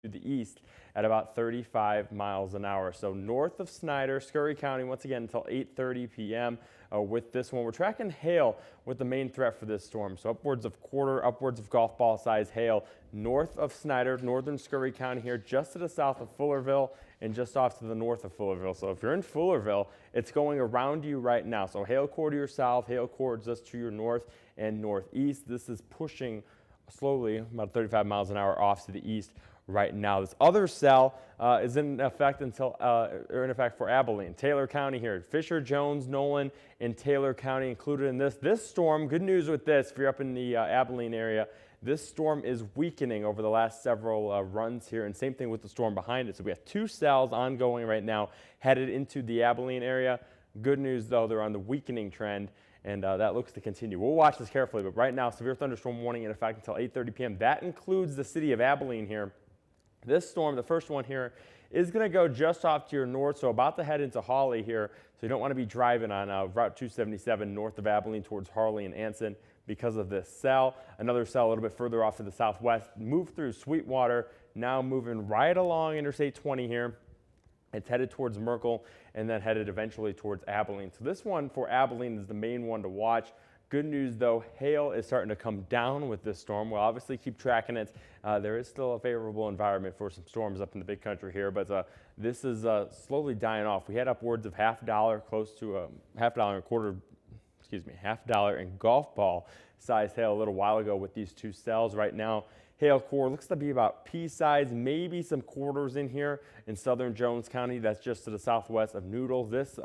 to the east at about 35 miles an hour. So north of Snyder, Scurry County, once again until 8:30 p.m. With this one, we're tracking hail with the main threat for this storm. So upwards of quarter, upwards of golf ball size hail north of Snyder, northern Scurry County here, just to the south of Fullerville and just off to the north of Fullerville. So if you're in Fullerville, it's going around you right now. So hail core to your south, hail core just to your north and northeast. This is pushing slowly, about 35 miles an hour off to the east right now. This other cell is in effect for Abilene, Taylor County here. Fisher, Jones, Nolan, and Taylor County included in this. This storm, good news with this, if you're up in the Abilene area, this storm is weakening over the last several runs here, and same thing with the storm behind it. So we have two cells ongoing right now headed into the Abilene area. Good news, though, they're on the weakening trend, and that looks to continue. We'll watch this carefully, but right now, severe thunderstorm warning in effect until 8:30 p.m. That includes the city of Abilene here. This storm, the first one here, is going to go just off to your north, so about to head into Hawley here. So you don't want to be driving on Route 277 north of Abilene towards Harley and Anson because of this cell. Another cell a little bit further off to the southwest, moved through Sweetwater, now moving right along Interstate 20 here. It's headed towards Merkel and then headed eventually towards Abilene. So this one for Abilene is the main one to watch. Good news, though, hail is starting to come down with this storm. We'll obviously keep tracking it. There is still a favorable environment for some storms up in the big country here, but this is slowly dying off. We had upwards of $50, close to $50 and a quarter, $50 in golf ball size hail a little while ago with these two cells. Right now, hail core looks to be about pea size, maybe some quarters in here in southern Jones County. That's just to the southwest of Noodle. This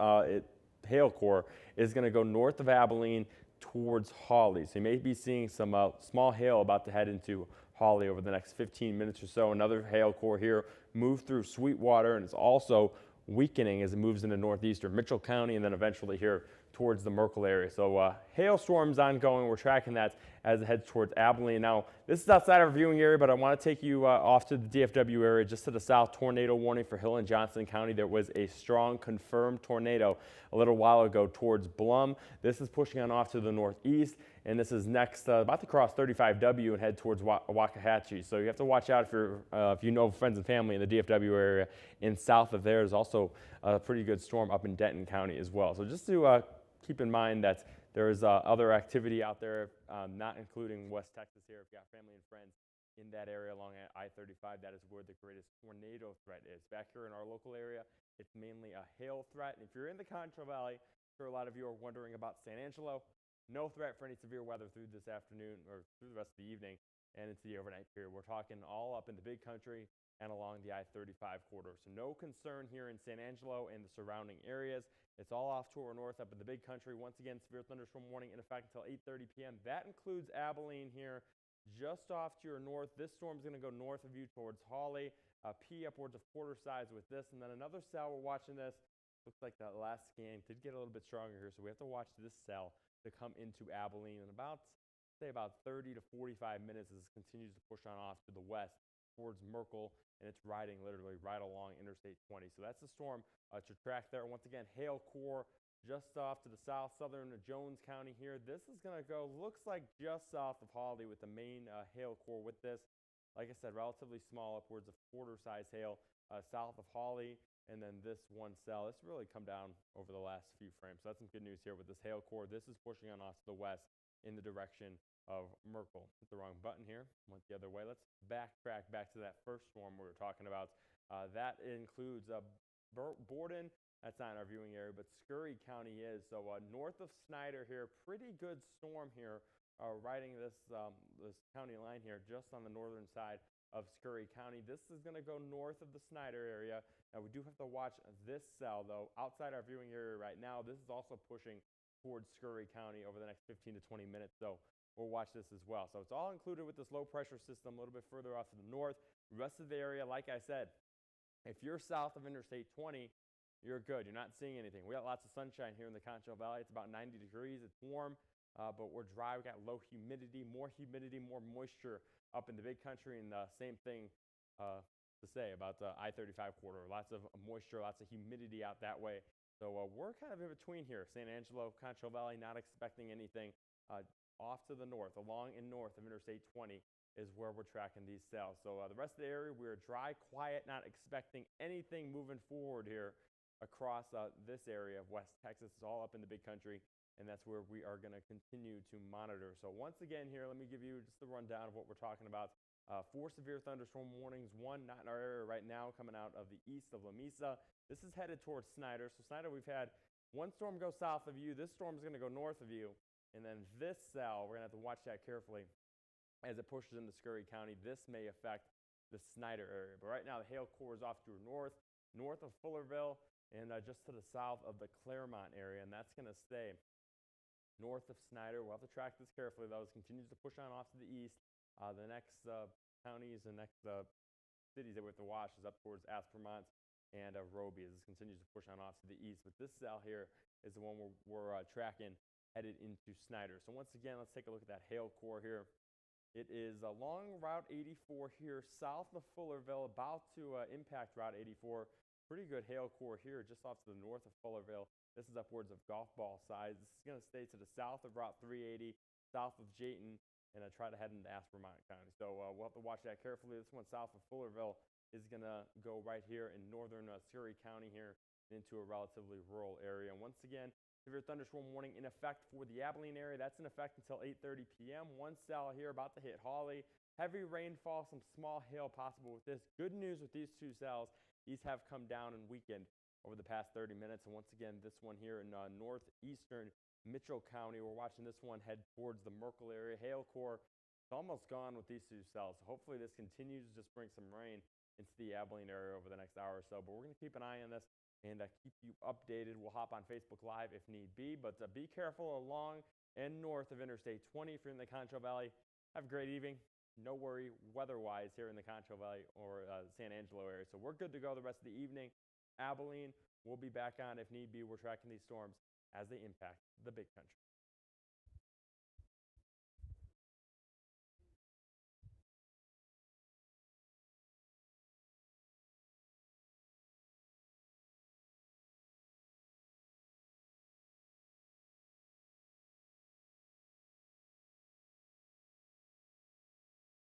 hail core is going to go north of Abilene towards Hawley. So you may be seeing some small hail about to head into Hawley over the next 15 minutes or so. Another hail core here moved through Sweetwater, and it's also weakening as it moves into northeastern Mitchell County and then eventually here towards the Merkel area. So hailstorms ongoing. We're tracking that as it heads towards Abilene. Now, this is outside our viewing area, but I want to take you off to the DFW area, just to the south. Tornado warning for Hill and Johnson County. There was a strong confirmed tornado a little while ago towards Blum. This is pushing on off to the northeast, and this is next, about to cross 35W and head towards Waxahachie. So you have to watch out if you know friends and family in the DFW area. And south of there is also a pretty good storm up in Denton County as well. So just to keep in mind that there is other activity out there, not including West Texas here. If you got family and friends in that area along I-35, that is where the greatest tornado threat is. Back here in our local area, it's mainly a hail threat. And if you're in the Concho Valley, I'm sure a lot of you are wondering about San Angelo. No threat for any severe weather through this afternoon or through the rest of the evening and into the overnight period. We're talking all up in the big country and along the I-35 corridor. So no concern here in San Angelo and the surrounding areas. It's all off to our north up in the big country. Once again, severe thunderstorm warning in effect until 8:30 p.m. That includes Abilene here, just off to your north. This storm is going to go north of you towards Hawley. P upwards of quarter size with this. And then another cell, we're watching this. Looks like that last scan did get a little bit stronger here. So we have to watch this cell to come into Abilene in about 30 to 45 minutes as it continues to push on off to the west towards Merkel, and it's riding literally right along Interstate 20. So that's the storm to track there. Once again, hail core just off to the south, southern Jones County here. This is going to go, looks like just south of Hawley with the main hail core with this. Like I said, relatively small, upwards of quarter size hail south of Hawley. And then this one cell, it's really come down over the last few frames. So that's some good news here with this hail core. This is pushing on off to the west in the direction of Merkel. Hit the wrong button here. Went the other way. Let's backtrack back to that first storm we were talking about. That includes Borden. That's not in our viewing area, but Scurry County is. So north of Snyder here, pretty good storm here, riding this county line here, just on the northern side of Scurry County. This is going to go north of the Snyder area. Now we do have to watch this cell though outside our viewing area right now. This is also pushing towards Scurry County over the next 15 to 20 minutes. So we'll watch this as well. So it's all included with this low pressure system a little bit further off to the north. The rest of the area, like I said, if you're south of Interstate 20, you're good. You're not seeing anything. We got lots of sunshine here in the Concho Valley. It's about 90 degrees. It's warm, but we're dry. We got low humidity, more moisture up in the big country. And same thing to say about the I-35 corridor. Lots of moisture, lots of humidity out that way. So we're kind of in between here. San Angelo, Concho Valley, not expecting anything. Off to the north, along and north of Interstate 20. is where we're tracking these cells. So the rest of the area, we're dry, quiet, not expecting anything moving forward here across this area of West Texas. It's all up in the big country, and that's where we are going to continue to monitor. So once again here, let me give you just the rundown of what we're talking about. 4 severe thunderstorm warnings, 1 not in our area right now, coming out of the east of Lamesa. This is headed towards Snyder. So Snyder, we've had 1 storm go south of you. This storm is going to go north of you. And then this cell, we're going to have to watch that carefully as it pushes into Scurry County. This may affect the Snyder area. But right now, the hail core is off to north of Fullerville, and just to the south of the Claremont area. And that's going to stay north of Snyder. We'll have to track this carefully, though. As it continues to push on off to the east. The next counties, the next cities that we have to watch is up towards Aspermont and Roby as this continues to push on off to the east. But this cell here is the one we're tracking headed into Snyder. So once again, let's take a look at that hail core here. It is along Route 84 here, south of Fullerville, about to impact Route 84. Pretty good hail core here, just off to the north of Fullerville. This is upwards of golf ball size. This is going to stay to the south of Route 380, south of Jayton, and try to head into Aspermont County. So we'll have to watch that carefully. This one south of Fullerville is going to go right here in northern Scurry County here into a relatively rural area. And once again, severe thunderstorm warning in effect for the Abilene area. That's in effect until 8:30 p.m. One cell here about to hit Hawley. Heavy rainfall, some small hail possible with this. Good news with these 2 cells. These have come down and weakened over the past 30 minutes. And once again, this one here in northeastern Mitchell County, we're watching this one head towards the Merkel area. Hail core, it's almost gone with these 2 cells. So hopefully this continues to just bring some rain into the Abilene area over the next hour or so. But we're going to keep an eye on this and keep you updated. We'll hop on Facebook Live if need be. But be careful along and north of Interstate 20 if you're in the Concho Valley. Have a great evening. No worry weather-wise here in the Concho Valley or San Angelo area. So we're good to go the rest of the evening. Abilene, we'll be back on if need be. We're tracking these storms as they impact the big country.